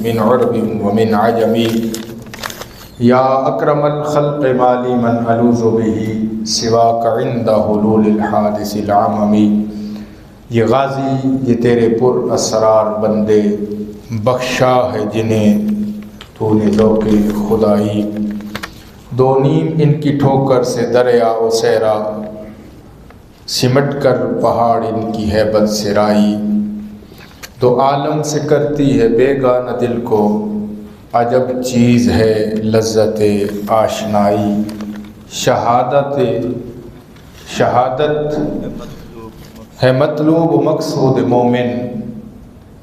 من عرب ومن عجم یا اکرم الخلق مالی من الوذ به سواک عند حلول الحادث العممی۔ یہ غازی، یہ تیرے پر اسرار بندے بخشا ہے جنہیں تو نے ذوق خدائی، دو نیم ان کی ٹھوکر سے دریا و صحرا، سمٹ کر پہاڑ ان کی ہیبت سے رائی، دو عالم سے کرتی ہے بیگانہ دل کو، عجب چیز ہے لذت آشنائی۔ شہادت ہے مطلوب و مقصود مومن،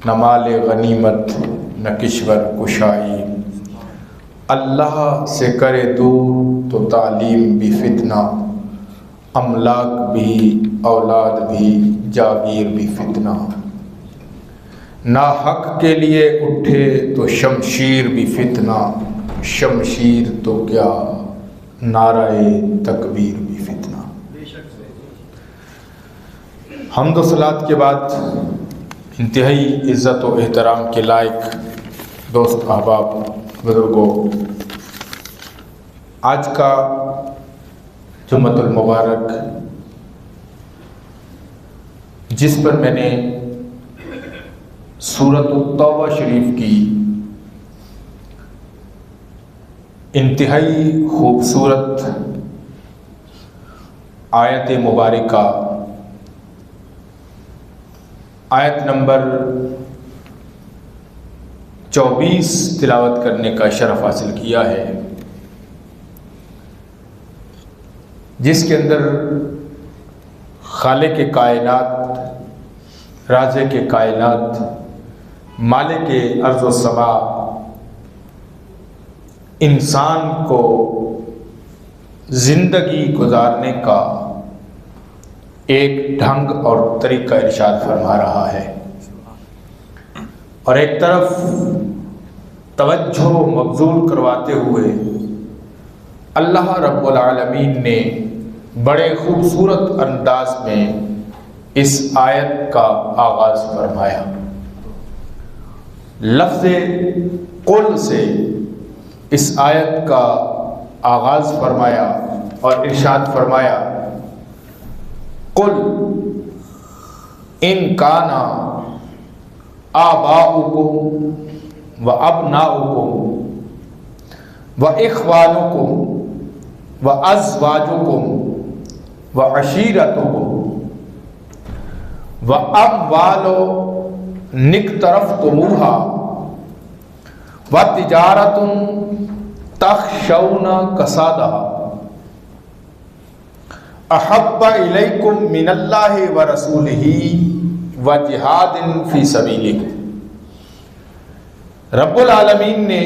نہ مال غنیمت نہ کشور کشائی، اللہ سے کرے دور تو تعلیم بھی فتنہ، املاک بھی اولاد بھی جاگیر بھی فتنہ، نا حق کے لیے اٹھے تو شمشیر بھی فتنہ، شمشیر تو کیا نعرہ تکبیر بھی فتنہ۔ حمد و صلات کے بعد انتہائی عزت و احترام کے لائق دوست احباب بزرگوں، آج کا جمعۃ المبارک جس پر میں نے سورۃ التوبہ شریف کی انتہائی خوبصورت آیت مبارکہ آیت نمبر 24 تلاوت کرنے کا شرف حاصل کیا ہے، جس کے اندر خالق کائنات، رازق کائنات، مالک ارض و سما انسان کو زندگی گزارنے کا ایک ڈھنگ اور طریقہ ارشاد فرما رہا ہے، اور ایک طرف توجہ مبذول کرواتے ہوئے اللہ رب العالمین نے بڑے خوبصورت انداز میں اس آیت کا آغاز فرمایا۔ لفظ قل سے اس آیت کا آغاز فرمایا اور ارشاد فرمایا، قل ان کان آباؤکم و ابناؤکم و اخوانکم و ازواجکم و عشیرتکم و اموال اقترفتموہا و تجارت تخشون کسادہا احب الیکم من اللہ و رسولہ و جہاد فی سبیلہ۔ رب العالمین نے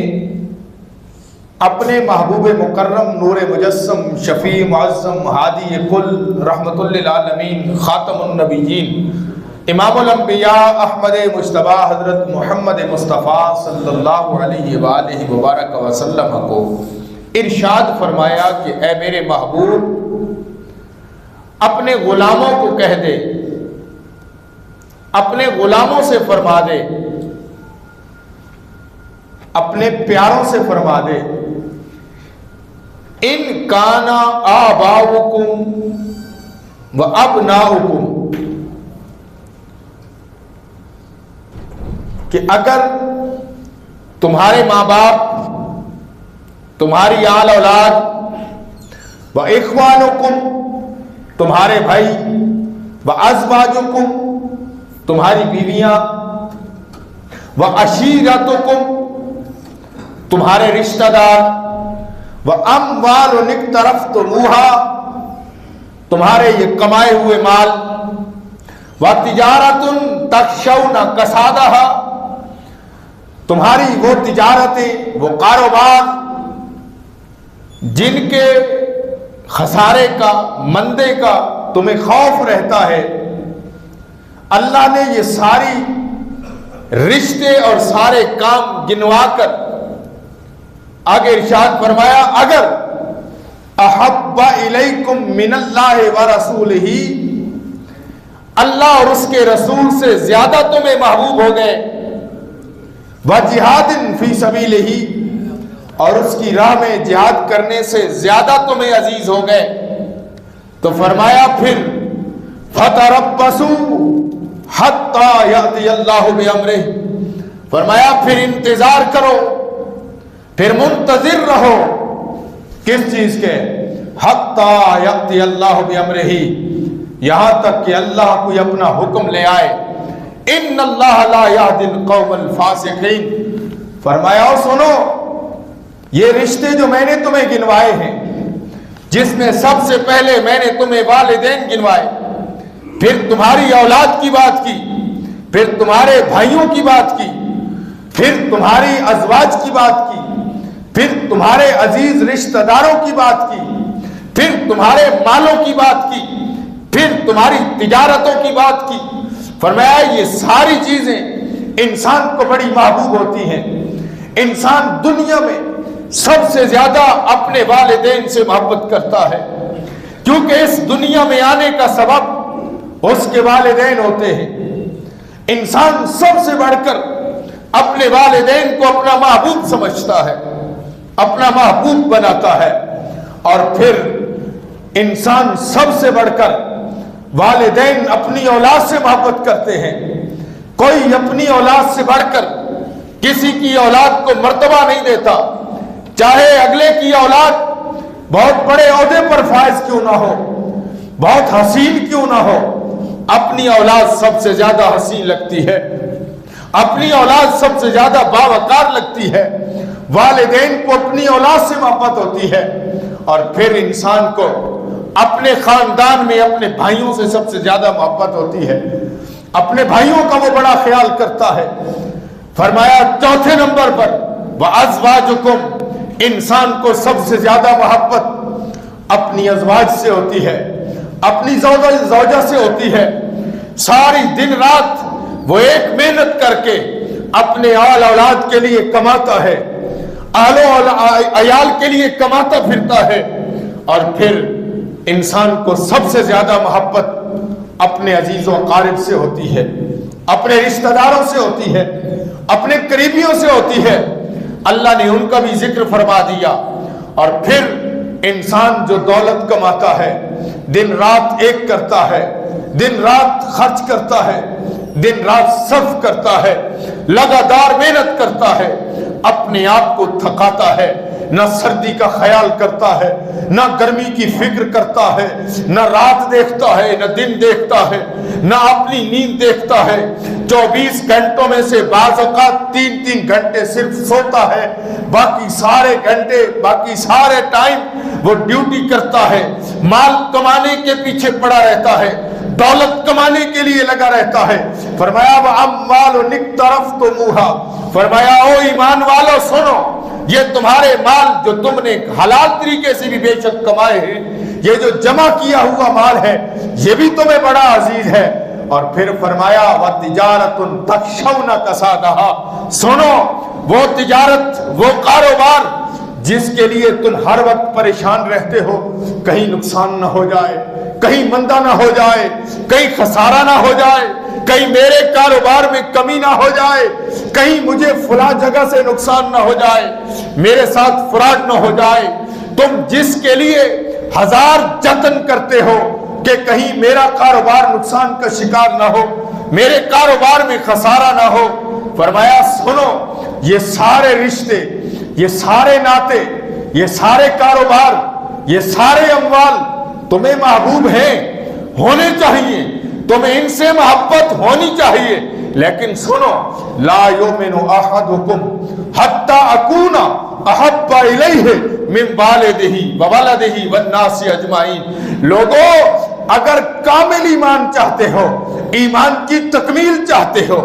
اپنے محبوب مکرم، نور مجسم، شفیع معظم، ہادی کل، رحمت للعالمین، خاتم النبیین، امام الانبیاء، احمد مجتبیٰ حضرت محمد مصطفیٰ صلی اللہ علیہ وآلہ وبارک وسلم کو ارشاد فرمایا کہ اے میرے محبوب، اپنے غلاموں کو کہہ دے، اپنے غلاموں سے فرما دے، اپنے پیاروں سے فرما دے، ان کان آباؤکم و ابناؤکم، کہ اگر تمہارے ماں باپ، تمہاری آل اولاد، و اخوانکم، تمہارے بھائی، و ازواجکم، تمہاری بیویاں، و عشیرتکم، تمہارے رشتہ دار، و اموال اقترفتموہا، تمہارے یہ کمائے ہوئے مال، و تجارت تخشون کسادہا، تمہاری وہ تجارتیں، وہ کاروبار جن کے خسارے کا، مندے کا تمہیں خوف رہتا ہے، اللہ نے یہ ساری رشتے اور سارے کام گنوا کر آگے ارشاد فرمایا، اگر احب الیکم من اللہ و رسولہ، اللہ اور اس کے رسول سے زیادہ تمہیں محبوب ہو گئے، وجہاد فی سبیلہ، اور اس کی راہ میں جہاد کرنے سے زیادہ تمہیں عزیز ہو گئے، تو فرمایا پھر فتربصوا حتی یأتی اللہ بامرہ، فرمایا پھر انتظار کرو، پھر منتظر رہو، کس چیز کے؟ حتی یأتی اللہ بامرہ، یہاں تک کہ اللہ کوئی اپنا حکم لے آئے۔ ان اللہ لا یہدی القوم الفاسقین، فرمایا سنو، یہ رشتے جو میں نے تمہیں گنوائے ہیں، جس میں سب سے پہلے میں نے تمہیں والدین گنوائے، پھر تمہاری اولاد کی بات کی، پھر تمہارے بھائیوں کی بات کی، پھر تمہاری ازواج کی بات کی، پھر تمہارے عزیز رشتہ داروں کی بات کی، پھر تمہارے مالوں کی بات کی، پھر تمہاری تجارتوں کی بات کی۔ فرمایا یہ ساری چیزیں انسان کو بڑی محبوب ہوتی ہیں۔ انسان دنیا میں سب سے زیادہ اپنے والدین سے محبت کرتا ہے، کیونکہ اس دنیا میں آنے کا سبب اس کے والدین ہوتے ہیں۔ انسان سب سے بڑھ کر اپنے والدین کو اپنا محبوب سمجھتا ہے، اپنا محبوب بناتا ہے، اور پھر انسان سب سے بڑھ کر والدین اپنی اولاد سے محبت کرتے ہیں۔ کوئی اپنی اولاد سے بڑھ کر کسی کی اولاد کو مرتبہ نہیں دیتا، چاہے اگلے کی اولاد بہت بڑے عہدے پر فائز کیوں نہ ہو، بہت حسین کیوں نہ ہو، اپنی اولاد سب سے زیادہ حسین لگتی ہے، اپنی اولاد سب سے زیادہ باوقار لگتی ہے۔ والدین کو اپنی اولاد سے محبت ہوتی ہے، اور پھر انسان کو اپنے خاندان میں اپنے بھائیوں سے سب سے زیادہ محبت ہوتی ہے، اپنے بھائیوں کا وہ بڑا خیال کرتا ہے۔ فرمایا چوتھے نمبر پر وَأَزْوَاجُكُمْ، انسان کو سب سے زیادہ محبت اپنی ازواج سے ہوتی ہے، اپنی زوجہ سے ہوتی ہے۔ ساری دن رات وہ ایک محنت کر کے اپنے آل اولاد کے لیے کماتا ہے، اہل و عیال کے لیے کماتا پھرتا ہے، اور پھر انسان کو سب سے زیادہ محبت اپنے عزیز و اقارب سے ہوتی ہے، اپنے رشتہ داروں سے ہوتی ہے، اپنے قریبیوں سے ہوتی ہے۔ اللہ نے ان کا بھی ذکر فرما دیا۔ اور پھر انسان جو دولت کماتا ہے، دن رات ایک کرتا ہے، دن رات خرچ کرتا ہے، دن رات صرف کرتا ہے، لگاتار محنت کرتا ہے، اپنے آپ کو تھکاتا ہے، نہ سردی کا خیال کرتا ہے، نہ گرمی کی فکر کرتا ہے، نہ رات دیکھتا ہے، نہ دن دیکھتا ہے، نہ اپنی نیند دیکھتا ہے۔ 24 گھنٹوں میں سے بعض اوقات 3 گھنٹے صرف سوتا ہے، باقی سارے گھنٹے، باقی سارے ٹائم وہ ڈیوٹی کرتا ہے، مال کمانے کے پیچھے پڑا رہتا ہے، دولت کمانے کے لیے لگا رہتا ہے۔ فرمایا وَأَمْوَالٌ اقْتَرَفْتُمُوهَا، فرمایا او ایمان والو سنو، یہ تمہارے مال جو تم نے حلال طریقے سے بھی بے شک کمائے ہیں، یہ جو جمع کیا ہوا مال ہے یہ بھی تمہیں بڑا عزیز ہے۔ اور پھر فرمایا وَتِجَارَةٌ تَخْشَوْنَ كَسَادَهَا، سنو وہ تجارت، وہ کاروبار جس کے لیے تم ہر وقت پریشان رہتے ہو، کہیں نقصان نہ ہو جائے، کہیں مندہ نہ ہو جائے، کہیں خسارہ نہ ہو جائے، کہیں میرے کاروبار میں کمی نہ ہو جائے، کہیں مجھے فلاں جگہ سے نقصان نہ ہو جائے، میرے ساتھ فراڈ نہ ہو جائے۔ تم جس کے لیے ہزار جتن کرتے ہو کہ کہیں میرا کاروبار نقصان کا شکار نہ ہو، میرے کاروبار میں خسارہ نہ ہو، فرمایا سنو یہ سارے رشتے، یہ سارے ناطے، یہ سارے کاروبار، یہ سارے اموال تمہیں محبوب ہیں، ہونے چاہیے، تمہیں ان سے محبت ہونی چاہیے، لیکن سنو لا یؤمن احدکم حتی اکون احب الیہ من والدہ وولدہ والناس اجمعین۔ لوگو اگر کامل ایمان چاہتے ہو، ایمان کی تکمیل چاہتے ہو،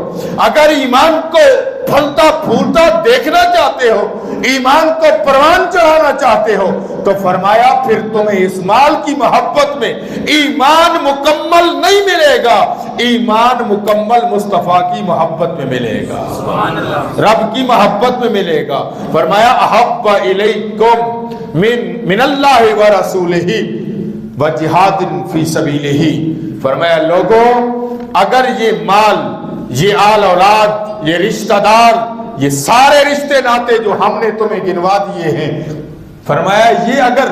اگر ایمان کو پھلتا پھولتا دیکھنا چاہتے ہو، ایمان کو پروان چڑھانا چاہتے ہو، تو فرمایا پھر تمہیں اس مال کی محبت میں ایمان مکمل نہیں ملے گا، ایمان مکمل مصطفیٰ کی محبت میں ملے گا، رب کی محبت میں ملے گا۔ فرمایا احب الیکم من اللہ ورسولہ وجہاد فی سبیلہ، فرمایا لوگوں اگر یہ مال، یہ آل اولاد، یہ رشتہ دار، یہ سارے رشتے ناتے جو ہم نے تمہیں گنوا دیے ہیں، فرمایا یہ اگر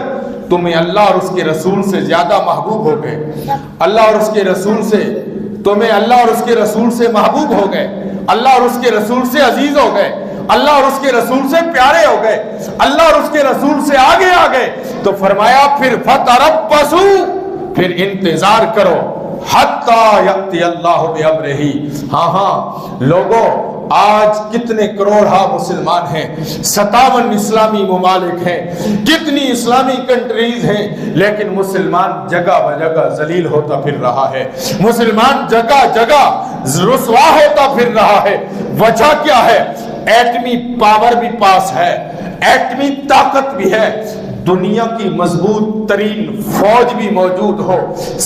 تمہیں اللہ اور اس کے رسول سے زیادہ محبوب ہو گئے، اللہ اور اس کے رسول سے تمہیں اللہ اور اس کے رسول سے محبوب ہو گئے، اللہ اور اس کے رسول سے عزیز ہو گئے، اللہ اور اس کے رسول سے پیارے ہو گئے، اللہ اور اس کے رسول سے آگے آ گئے، تو فرمایا پھر فتربصوا، پھر انتظار کرو، حتی یأتی اللہ بأمرہ۔ ہاں لوگوں، آج کتنے کروڑا مسلمان ہیں، 57 اسلامی ممالک ہیں، کتنی اسلامی کنٹریز ہیں، لیکن مسلمان جگہ بجگہ ذلیل ہوتا پھر رہا ہے، مسلمان جگہ جگہ رسوا ہوتا پھر رہا ہے۔ وجہ کیا ہے؟ ایٹمی پاور بھی پاس ہے، ایٹمی طاقت بھی ہے، دنیا کی مضبوط ترین فوج بھی موجود ہو،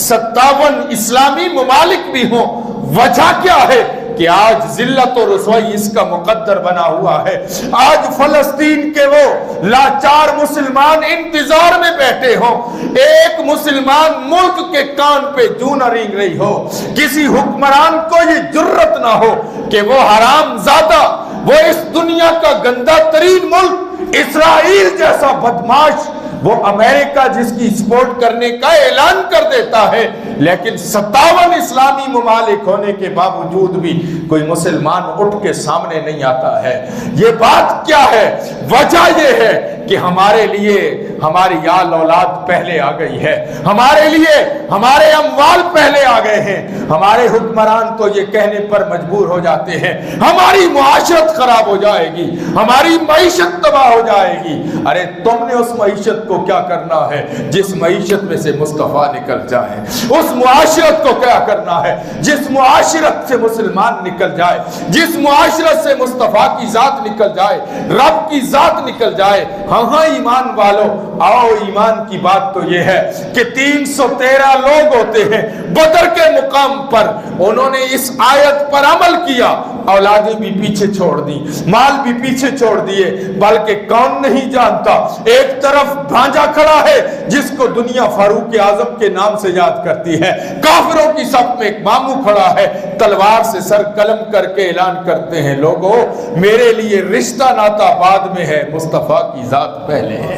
57 اسلامی ممالک بھی ہوں، وجہ کیا ہے کہ آج ذلت و رسوائی اس کا مقدر بنا ہوا ہے۔ آج فلسطین کے وہ لاچار مسلمان انتظار میں بیٹھے ہوں، ایک مسلمان ملک کے کان پہ جوں نہ رینگ رہی ہو، کسی حکمران کو یہ جرت نہ ہو کہ وہ حرام زادہ، وہ اس دنیا کا گندہ ترین ملک اسرائیل جیسا بدماش، وہ امریکہ جس کی سپورٹ کرنے کا اعلان کر دیتا ہے، لیکن 57 اسلامی ممالک ہونے کے باوجود بھی کوئی مسلمان اٹھ کے سامنے نہیں آتا ہے۔ یہ بات کیا ہے؟ وجہ یہ ہے کہ ہمارے لیے ہماری آل اولاد پہلے آ گئی ہے، ہمارے لیے ہمارے اموال پہلے آ گئے ہیں، ہمارے حکمران تو یہ کہنے پر مجبور ہو جاتے ہیں ہماری معاشرت خراب ہو جائے گی، ہماری معیشت تباہ ہو جائے گی۔ ارے تم نے اس معیشت کو کیا کرنا ہے جس معیشت میں سے مصطفیٰ نکل جائے؟ اس معاشرت کو کیا کرنا ہے جس معاشرت سے مسلمان نکل جائے، جس معاشرت سے مصطفیٰ کی ذات نکل جائے، رب کی ذات نکل جائے۔ ہاں ایمان والو، آؤ ایمان کی بات تو یہ ہے کہ 313 لوگ ہوتے ہیں بدر کے مقام پر، انہوں نے اس آیت پر عمل کیا، اولادیں بھی پیچھے چھوڑ دی، مال بھی پیچھے چھوڑ دیے، بلکہ کون نہیں جانتا ایک طرف بھانجا کھڑا ہے جس کو دنیا فاروق اعظم کے نام سے یاد کرتی ہے، کافروں کی صف میں ایک ماموں کھڑا ہے، تلوار سے سر قلم کر کے اعلان کرتے ہیں لوگوں میرے لیے رشتہ ناتا بعد میں ہے، مصطفیٰ کی ذات پہلے ہے،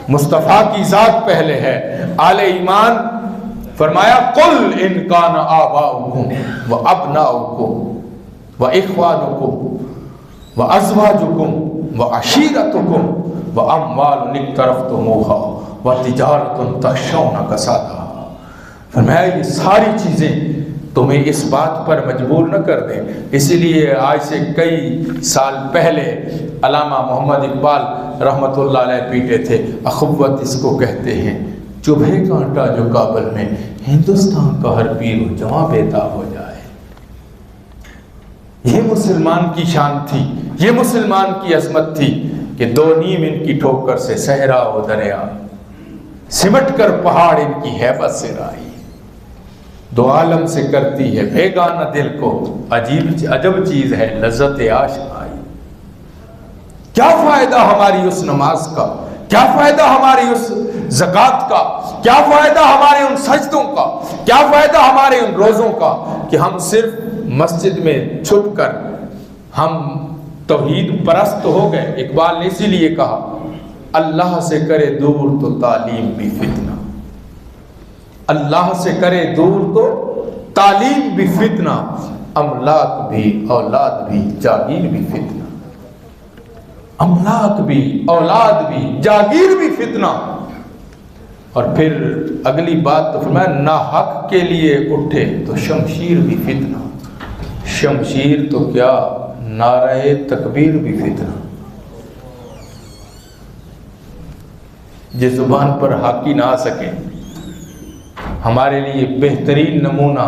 مصطفیٰ کی ذات پہلے ہے۔ آل ایمان فرمایا قل ان کان آباؤکم و ابناؤکم و اخوانکم و ازواجکم و عشیرتکم و اموال اقترفتموها و تجارت تخشون کسادها۔ فرمایا یہ ساری چیزیں تمہیں اس بات پر مجبور نہ کر دیں، اسی لیے آج سے کئی سال پہلے علامہ محمد اقبال رحمت اللہ علیہ پیٹے تھے، اخوت اس کو کہتے ہیں، چبھے کانٹا جو کابل میں ہندوستان کا ہر پیر و جواں بیتاب ہو جائے۔ یہ مسلمان کی شان تھی، یہ مسلمان کی عظمت تھی کہ 2 نیم ان کی ٹھوکر سے صحرا و دریا، سمٹ کر پہاڑ ان کی ہیبت سے رائی، 2 عالم سے کرتی ہے بیگانہ دل کو، عجب چیز ہے لذت آشنائی۔ کیا فائدہ ہماری اس نماز کا، کیا فائدہ ہماری اس زکوٰۃ کا، کیا فائدہ ہمارے ان سجدوں کا، کیا فائدہ ہمارے ان روزوں کا کہ ہم صرف مسجد میں چھپ کر ہم توحید پرست ہو گئے۔ اقبال نے اسی لیے کہا اللہ سے کرے دور تو تعلیم بھی فتنہ، اللہ سے کرے دور تو تعلیم بھی فتنہ، املاک بھی اولاد بھی جاگیر بھی فتنہ، املاک بھی اولاد بھی جاگیر بھی فتنہ۔ اور پھر اگلی بات تو فرمایا نہ حق کے لیے اٹھے تو شمشیر بھی فتنہ، شمشیر تو کیا نعرہ تکبیر بھی فتنہ۔ جس زبان پر حاکی نہ آ سکے، ہمارے لیے بہترین نمونہ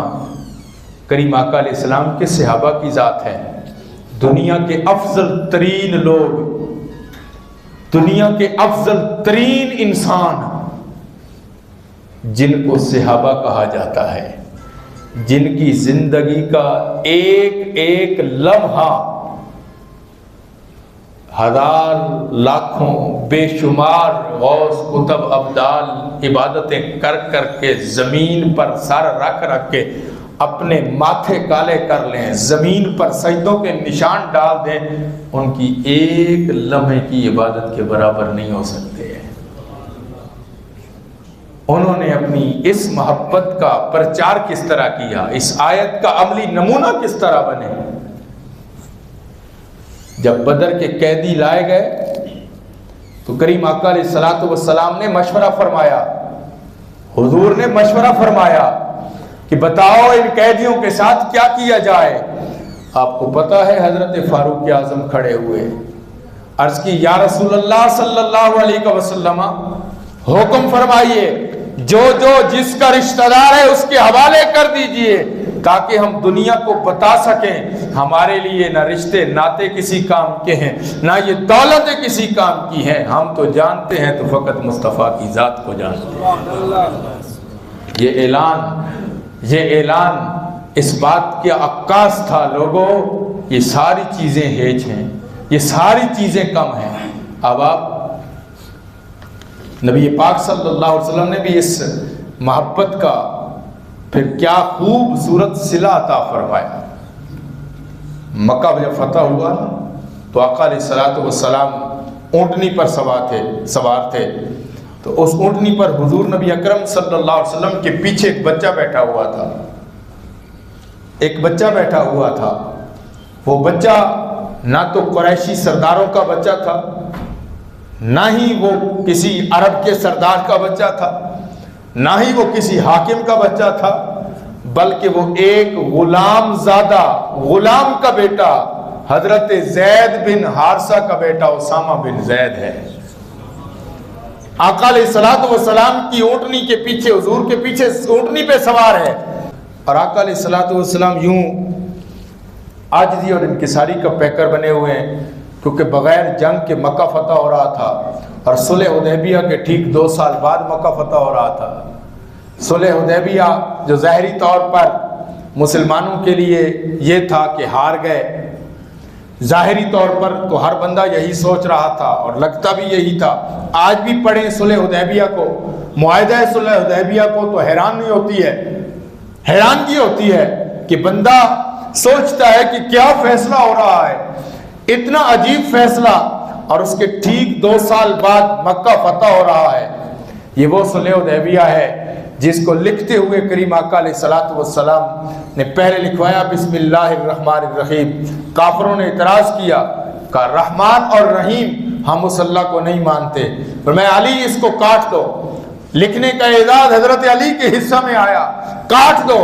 کریم آقا علیہ السلام کے صحابہ کی ذات ہے۔ دنیا کے افضل ترین لوگ، دنیا کے افضل ترین انسان جن کو صحابہ کہا جاتا ہے، جن کی زندگی کا ایک ایک لمحہ ہزار لاکھوں بے شمار غوث قطب ابدال عبادتیں کر کر کے زمین پر سر رکھ رکھ کے اپنے ماتھے کالے کر لیں، زمین پر سجدوں کے نشان ڈال دیں، ان کی ایک لمحے کی عبادت کے برابر نہیں ہو سکتے ہیں۔ انہوں نے اپنی اس محبت کا پرچار کس طرح کیا، اس آیت کا عملی نمونہ کس طرح بنے۔ جب بدر کے قیدی لائے گئے تو کریم آقا علیہ الصلوۃ والسلام نے مشورہ فرمایا، حضور نے مشورہ فرمایا کہ بتاؤ ان قیدیوں کے ساتھ کیا کیا جائے۔ آپ کو پتا ہے حضرت فاروق اعظم کھڑے ہوئے، عرض کی یا رسول اللہ صلی اللہ علیہ وسلم حکم فرمائیے، جو جس کا رشتہ دار ہے اس کے حوالے کر دیجئے تاکہ ہم دنیا کو بتا سکیں ہمارے لیے نہ رشتے ناتے کسی کام کے ہیں، نہ یہ دولتیں کسی کام کی ہیں، ہم تو جانتے ہیں تو فقط مصطفیٰ کی ذات کو جانتے ہیں۔ یہ اعلان اس بات کے عکاس تھا، لوگوں یہ ساری چیزیں ہیج ہیں، یہ ساری چیزیں کم ہیں۔ اب آپ نبی پاک صلی اللہ علیہ وسلم نے بھی اس محبت کا پھر کیا خوبصورت صلہ عطا فرمایا۔ مکہ جب فتح ہوا تو آقا علیہ الصلوۃ والسلام اونٹنی پر سوار تھے، تو اس اونٹنی پر حضور نبی اکرم صلی اللہ علیہ وسلم کے پیچھے ایک بچہ بیٹھا ہوا تھا۔ وہ بچہ نہ تو قریشی سرداروں کا بچہ تھا، نہ ہی وہ کسی عرب کے سردار کا بچہ تھا، نہ ہی وہ کسی حاکم کا بچہ تھا، بلکہ وہ ایک غلام کا بیٹا حضرت زید بن حارثہ کا بیٹا اسامہ بن زید ہے۔ آقا علیہ الصلوۃ والسلام کی اونٹنی کے پیچھے، حضور کے پیچھے اونٹنی پہ سوار ہے، اور آقا علیہ الصلوۃ والسلام یوں عاجزی اور انکساری کا پیکر بنے ہوئے ہیں، کیونکہ بغیر جنگ کے مکہ فتح ہو رہا تھا، اور صلح حدیبیہ کے ٹھیک 2 سال بعد مکہ فتح ہو رہا تھا۔ صلح حدیبیہ جو ظاہری طور پر مسلمانوں کے لیے یہ تھا کہ ہار گئے، ظاہری طور پر تو ہر بندہ یہی سوچ رہا تھا اور لگتا بھی یہی تھا۔ آج بھی پڑھیں صلح حدیبیہ کو، معاہدہ صلح حدیبیہ کو، تو حیرانگی ہوتی ہے کہ بندہ سوچتا ہے کہ کیا فیصلہ ہو رہا ہے، اتنا عجیب فیصلہ، اور اس کے ٹھیک 2 سال بعد مکہ فتح ہو رہا ہے۔ یہ وہ صلح حدیبیہ ہے جس کو لکھتے ہوئے کریم آقا علیہ الصلوۃ والسلام نے پہلے لکھوایا بسم اللہ الرحمن الرحیم۔ کافروں نے اعتراض کیا، کہا رحمان اور رحیم ہم اس اللہ کو نہیں مانتے، فرمایا علی اس کو کاٹ دو۔ لکھنے کا اعزاز حضرت علی کے حصہ میں آیا، کاٹ دو،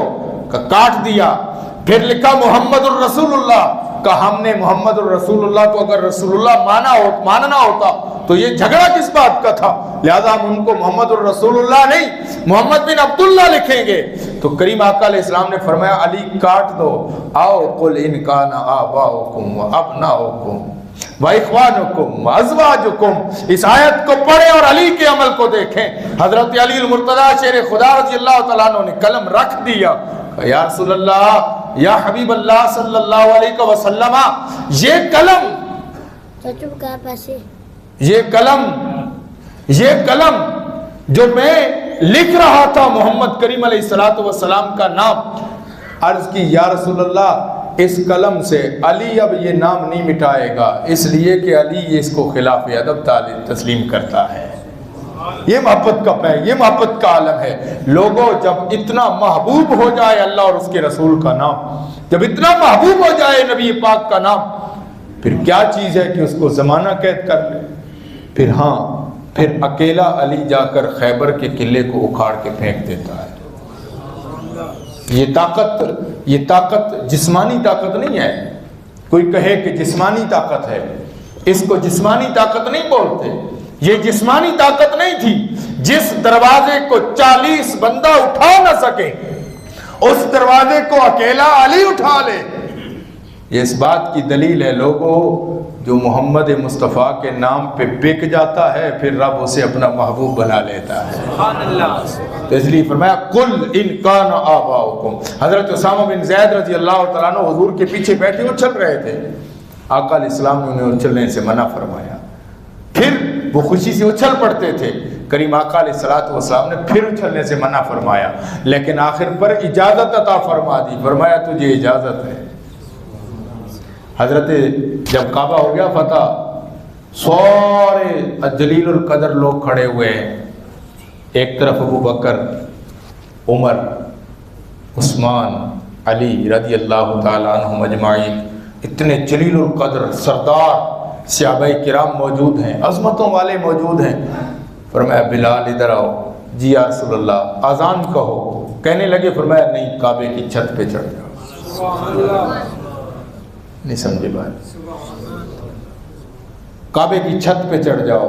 کاٹ دیا۔ پھر لکھا محمد الرسول اللہ، کہ ہم نے محمد الرسول اللہ کو اگر رسول اللہ ماننا ہوتا تو یہ جھگڑا کس بات کا تھا، لہذا ہم ان کو محمد الرسول اللہ نہیں محمد بن عبداللہ لکھیں گے۔ تو کریم آقا علیہ السلام نے فرمایا علی کاٹ دو، آؤ قل ان کان آباؤکم و ابناؤکم و اخوانکم و ازواجکم، اس آیت کو پڑھیں اور علی کے عمل کو دیکھیں۔ حضرت علی المرتضیٰ شیر خدا رضی اللہ تعالیٰ عنہ نے قلم رکھ دیا، یا رسول اللہ، یا حبیب اللہ صلی اللہ علیہ وسلم، یہ قلم جو میں لکھ رہا تھا محمد کریم علیہ الصلوۃ والسلام کا نام، عرض کی یا رسول اللہ اس قلم سے علی اب یہ نام نہیں مٹائے گا، اس لیے کہ علی اس کو خلاف ادب تسلیم کرتا ہے۔ یہ محبت کا عالم ہے۔ لوگوں جب اتنا محبوب ہو جائے اللہ اور اس کے رسول کا نام، جب اتنا محبوب ہو جائے نبی پاک کا نام، پھر کیا چیز ہے کہ اس کو زمانہ قید کر لے۔ پھر اکیلا علی جا کر خیبر کے قلعے کو اکھاڑ کے پھینک دیتا ہے۔ یہ طاقت جسمانی طاقت نہیں ہے۔ کوئی کہے کہ جسمانی طاقت ہے، اس کو جسمانی طاقت نہیں بولتے۔ یہ جسمانی طاقت نہیں تھی، جس دروازے کو 40 بندہ اٹھا نہ سکے اس دروازے کو اکیلا علی اٹھا لے۔ یہ اس بات کی دلیل ہے لوگوں، جو محمد مصطفیٰ کے نام پہ بک جاتا ہے پھر رب اسے اپنا محبوب بنا لیتا ہے۔ سبحان اللہ۔ تو اس لیے فرمایا قل ان کان آباؤکم۔ حضرت اسامہ بن زید رضی اللہ تعالیٰ عنہ حضور کے پیچھے بیٹھے اچھل رہے تھے، آقا علیہ السلام نے انہیں اچھلنے سے منع فرمایا۔ پھر وہ خوشی سے اچھل پڑتے تھے. کریم آقا علیہ الصلوۃ والسلام نے پھر اچھلنے سے منع فرمایا، لیکن آخر پر اجازت عطا فرما دی. فرمایا تجھے اجازت ہے. حضرت جب کعبہ ہو گیا فتح، سارے جلیل القدر لوگ کھڑے ہوئے ہیں. ایک طرف ابو بکر، عمر، عثمان، علی رضی اللہ تعالیٰ عنہم اجمعین، اتنے جلیل القدر سردار صحابہ کرام موجود ہیں، عظمتوں والے موجود ہیں. فرمایا بلال ادھر آؤ. جی یا رسول اللہ اذان کہو. کہنے لگے. فرمایا نہیں، کعبے کی چھت پہ چڑھ جاؤ. نہیں سمجھے بات؟ کعبے کی چھت پہ چڑھ جاؤ.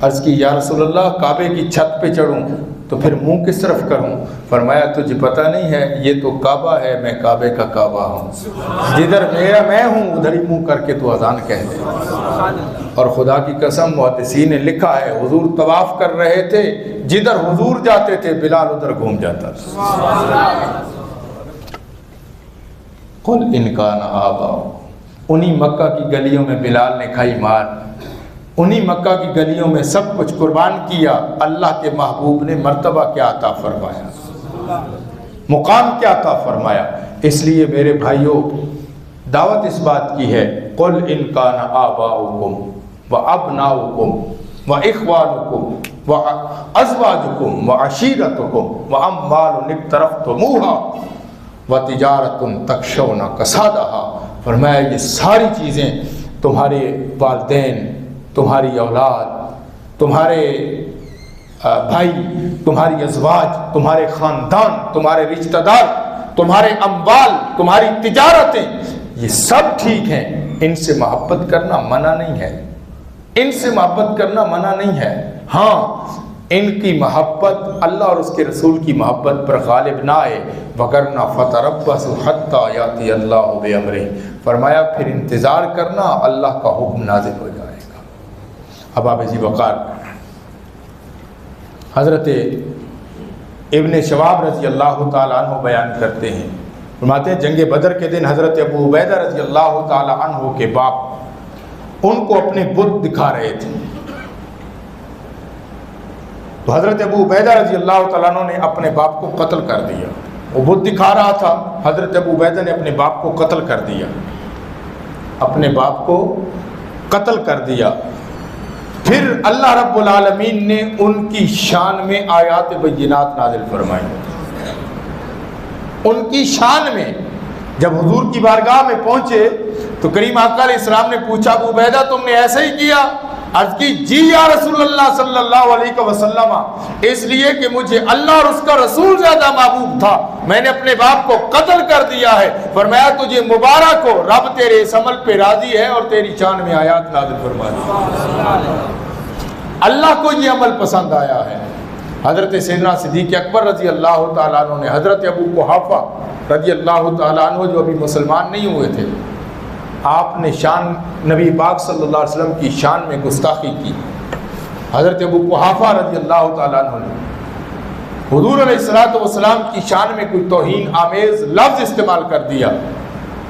عرض کی یا رسول اللہ کعبے کی چھت پہ چڑھوں تو پھر منہ کس طرف کروں؟ فرمایا تجھے پتہ نہیں ہے یہ تو کعبہ ہے، میں کعبے کا کعبہ ہوں، جدھر میرا میں ہوں ادھر ہی منہ کر کے تو اذان کہہ دے. اور خدا کی قسم محدثین نے لکھا ہے حضور طواف کر رہے تھے، جدھر حضور جاتے تھے بلال ادھر گھوم جاتا تھا. قل ان کان آباؤ، انہی مکہ کی گلیوں میں بلال نے کھائی مار، انہی مکہ کی گلیوں میں سب کچھ قربان کیا. اللہ کے محبوب نے مرتبہ کیا عطا فرمایا، مقام کیا عطا فرمایا. اس لیے میرے بھائیوں دعوت اس بات کی ہے، قل ان کان آباؤکم وابناؤکم واخوانکم وازواجکم وعشیرتکم واموال اقترفتموها وتجارت تخشون کسادها. فرمایا یہ ساری چیزیں تمہارے والدین، تمہاری اولاد، تمہارے بھائی، تمہاری ازواج، تمہارے خاندان، تمہارے رشتہ دار، تمہارے اموال، تمہاری تجارتیں، یہ سب ٹھیک ہیں. ان سے محبت کرنا منع نہیں ہے، ان سے محبت کرنا منع نہیں ہے. ہاں ان کی محبت اللہ اور اس کے رسول کی محبت پر غالب نہ آئے، وگرنہ فتربصوا حتی یاتی اللہ بامرہ. فرمایا پھر انتظار کرنا، اللہ کا حکم نازل ہو جائے گا. اب آپ ذی وقار حضرت ابن شواب رضی اللہ تعالیٰ عنہ بیان کرتے ہیں، فرماتے ہیں جنگ بدر کے دن حضرت ابو عبیدہ رضی اللہ تعالیٰ عنہ کے باپ ان کو اپنے بت دکھا رہے تھے. تو حضرت ابو عبیدہ رضی اللہ تعالیٰ عنہ نے اپنے باپ کو قتل کر دیا. وہ بت دکھا رہا تھا، حضرت ابو عبیدہ نے اپنے باپ کو قتل کر دیا، اپنے باپ کو قتل کر دیا. پھر اللہ رب العالمین نے ان کی شان میں آیات بینات نازل فرمائی. ان کی شان میں جب حضور کی بارگاہ میں پہنچے تو کریم آقا علیہ السلام نے پوچھا ابو عبیدہ تم نے ایسا ہی کیا؟ عرض کی جی یا رسول اللہ صلی اللہ علیہ وسلم، اس لیے کہ مجھے اللہ اور اس کا رسول زیادہ محبوب تھا، میں نے اپنے باپ کو قتل کر دیا ہے. فرمایا تجھے مبارک ہو، رب تیرے اس عمل پہ راضی ہے اور تیری شان میں آیات نازل فرما دی. اللہ کو یہ عمل پسند آیا ہے. حضرت سیدنا صدیق اکبر رضی اللہ تعالیٰ عنہ نے حضرت ابو قحافہ رضی اللہ تعالیٰ عنہ جو ابھی مسلمان نہیں ہوئے تھے، آپ نے شان نبی پاک صلی اللہ علیہ وسلم کی شان میں گستاخی کی. حضرت ابو قحافہ رضی اللہ تعالیٰ عنہ نے حضور علیہ الصلوۃ والسلام کی شان میں کوئی توہین آمیز لفظ استعمال کر دیا.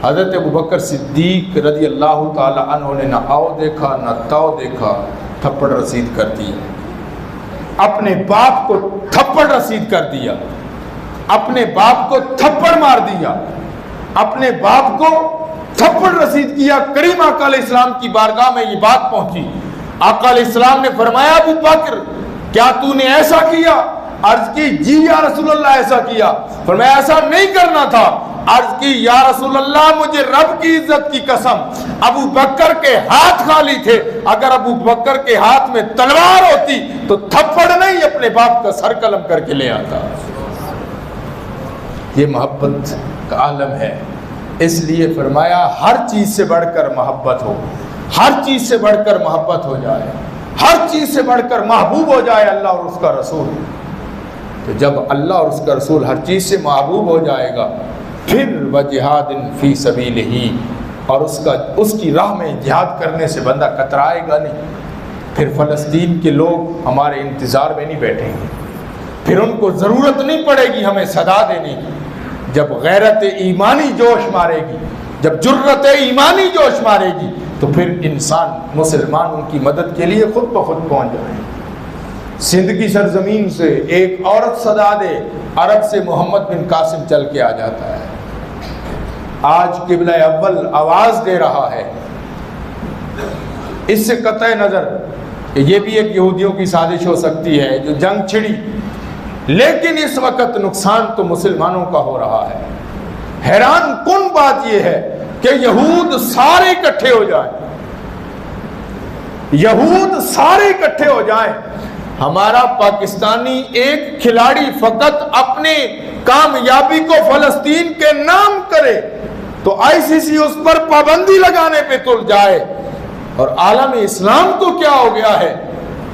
حضرت ابو بکر صدیق رضی اللہ تعالیٰ عنہ نے نہ آؤ دیکھا نہ تاؤ دیکھا، تھپڑ رسید کر دی. اپنے باپ کو تھپڑ رسید کر دیا، اپنے باپ کو تھپڑ مار دیا، اپنے باپ کو تھپڑ رسید کیا. کریم آقا علیہ السلام کی بارگاہ میں یہ بات پہنچی. آقا علیہ السلام نے فرمایا ابو بکر کیا تو نے ایسا کیا؟ عرض کی جی یا رسول اللہ ایسا کیا. فرمایا ایسا نہیں کرنا تھا. عرض کی یا رسول اللہ مجھے رب کی عزت کی قسم ابو بکر کے ہاتھ خالی تھے، اگر ابو بکر کے ہاتھ میں تلوار ہوتی تو تھپڑ نہیں اپنے باپ کا سر قلم کر کے لے آتا. یہ محبت کا عالم ہے. اس لیے فرمایا ہر چیز سے بڑھ کر محبت ہو، ہر چیز سے بڑھ کر محبت ہو جائے، ہر چیز سے بڑھ کر محبوب ہو جائے اللہ اور اس کا رسول. تو جب اللہ اور اس کا رسول ہر چیز سے محبوب ہو جائے گا پھر وجہاد فی سبیلہ، اور اس کی راہ میں جہاد کرنے سے بندہ کترائے گا نہیں. پھر فلسطین کے لوگ ہمارے انتظار میں نہیں بیٹھیں گے، پھر ان کو ضرورت نہیں پڑے گی ہمیں صدا دینے کی. جب غیرت ایمانی جوش مارے گی، جب جرت ایمانی جوش مارے گی، تو پھر انسان مسلمان ان کی مدد کے لیے خود بخود پہنچ جائیں۔ سندھ کی سرزمین سے ایک عورت صدا دے، عرب سے محمد بن قاسم چل کے آ جاتا ہے۔ آج قبلہ اول آواز دے رہا ہے۔ اس سے قطع نظر کہ یہ بھی ایک یہودیوں کی سازش ہو سکتی ہے جو جنگ چھڑی، لیکن اس وقت نقصان تو مسلمانوں کا ہو رہا ہے۔ حیران کن بات یہ ہے کہ یہود سارے اکٹھے ہو جائیں، یہود سارے اکٹھے ہو جائیں، ہمارا پاکستانی ایک کھلاڑی فقط اپنے کامیابی کو فلسطین کے نام کرے تو آئی سی سی اس پر پابندی لگانے پہ تل جائے۔ اور عالم اسلام کو کیا ہو گیا ہے،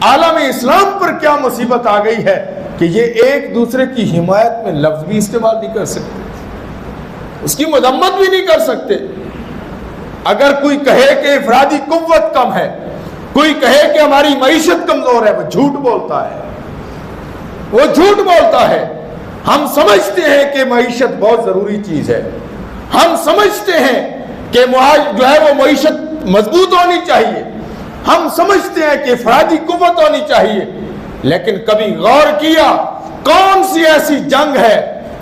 عالم اسلام پر کیا مصیبت آ گئی ہے کہ یہ ایک دوسرے کی حمایت میں لفظ بھی استعمال نہیں کر سکتے، اس کی مذمت بھی نہیں کر سکتے۔ اگر کوئی کہے کہ افرادی قوت کم ہے، کوئی کہے کہ ہماری معیشت کمزور ہے، وہ جھوٹ بولتا ہے، وہ جھوٹ بولتا ہے۔ ہم سمجھتے ہیں کہ معیشت بہت ضروری چیز ہے، ہم سمجھتے ہیں کہ جو ہے وہ معیشت مضبوط ہونی چاہیے، ہم سمجھتے ہیں کہ افرادی قوت ہونی چاہیے، لیکن کبھی غور کیا کون سی ایسی جنگ ہے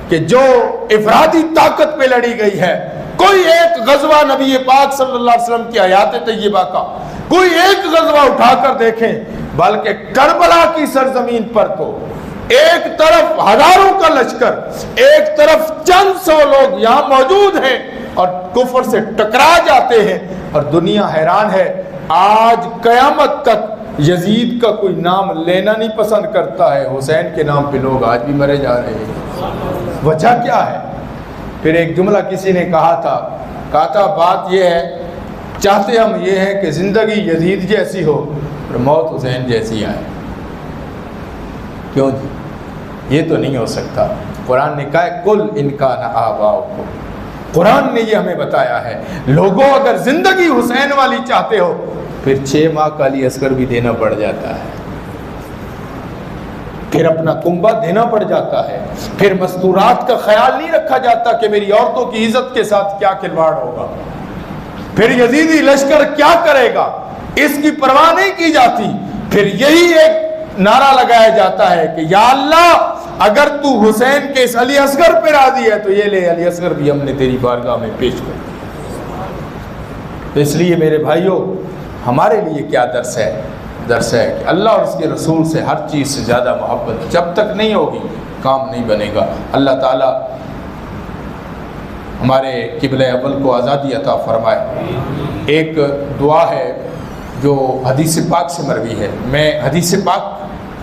کہ جو افرادی طاقت پہ لڑی گئی ہے؟ کوئی ایک غزوہ نبی پاک صلی اللہ علیہ وسلم کی حیات طیبہ کا کوئی ایک غزوہ اٹھا کر دیکھیں، بلکہ کربلا کی سرزمین پر تو ایک طرف ہزاروں کا لشکر، ایک طرف چند سو لوگ یہاں موجود ہیں اور کفر سے ٹکرا جاتے ہیں، اور دنیا حیران ہے۔ آج قیامت تک یزید کا کوئی نام لینا نہیں پسند کرتا ہے، حسین کے نام پہ لوگ آج بھی مرے جا رہے ہیں۔ وجہ کیا ہے؟ پھر ایک جملہ کسی نے کہا تھا بات یہ ہے، چاہتے ہم یہ ہے کہ زندگی یزید جیسی ہو اور موت حسین جیسی آئے۔ کیوں جی؟ یہ تو نہیں ہو سکتا۔ قرآن نے کہا ہے کل ان کا نہ آباؤکم، قرآن نے یہ ہمیں بتایا ہے، لوگوں اگر زندگی حسین والی چاہتے ہو پھر 6 ماہ کا علی اصغر بھی دینا پڑ جاتا ہے، پھر اپنا کنبہ دینا پڑ جاتا ہے، پھر مستورات کا خیال نہیں رکھا جاتا کہ میری عورتوں کی عزت کے ساتھ کیا کھلواڑ ہوگا، پھر یزیدی لشکر کیا کرے گا اس کی پرواہ نہیں کی جاتی۔ پھر یہی ایک نعرہ لگایا جاتا ہے کہ یا اللہ اگر تو حسین کے اس علی اصغر پہ راضی ہے تو یہ لے علی اصغر بھی ہم نے تیری بارگاہ میں پیش کر۔ اس لیے میرے بھائیوں ہمارے لیے کیا درس ہے؟ درس ہے کہ اللہ اور اس کے رسول سے ہر چیز سے زیادہ محبت جب تک نہیں ہوگی کام نہیں بنے گا۔ اللہ تعالیٰ ہمارے قبلہ اول کو آزادی عطا فرمائے۔ ایک دعا ہے جو حدیث پاک سے مروی ہے، میں حدیث پاک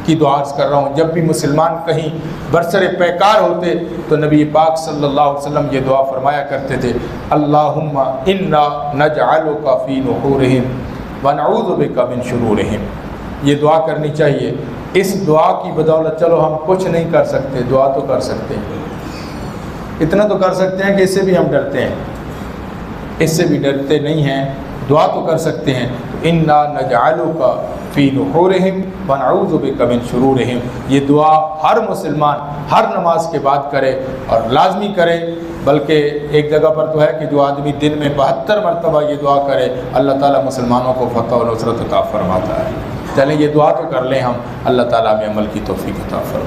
کی دعا عرض کر رہا ہوں۔ جب بھی مسلمان کہیں برسر پیکار ہوتے تو نبی پاک صلی اللہ علیہ وسلم یہ دعا فرمایا کرتے تھے، اللہم انا نجعلک فی نحورہم ونعوذ بک من شرورہم۔ یہ دعا کرنی چاہیے۔ اس دعا کی بدولت چلو ہم کچھ نہیں کر سکتے، دعا تو کر سکتے ہیں، اتنا تو کر سکتے ہیں کہ اس سے بھی ہم ڈرتے ہیں، اس سے بھی ڈرتے نہیں ہیں، دعا تو کر سکتے ہیں۔ انا نجعلک فی نحورہم ونعوذ بک من شرورہم، یہ دعا ہر مسلمان ہر نماز کے بعد کرے اور لازمی کرے، بلکہ ایک جگہ پر تو ہے کہ جو آدمی دن میں 72 مرتبہ یہ دعا کرے اللہ تعالیٰ مسلمانوں کو فتح و نصرت عطا فرماتا ہے۔ چلیں یہ دعا تو کر لیں ہم، اللہ تعالیٰ میں عمل کی توفیق عطا فرمائے۔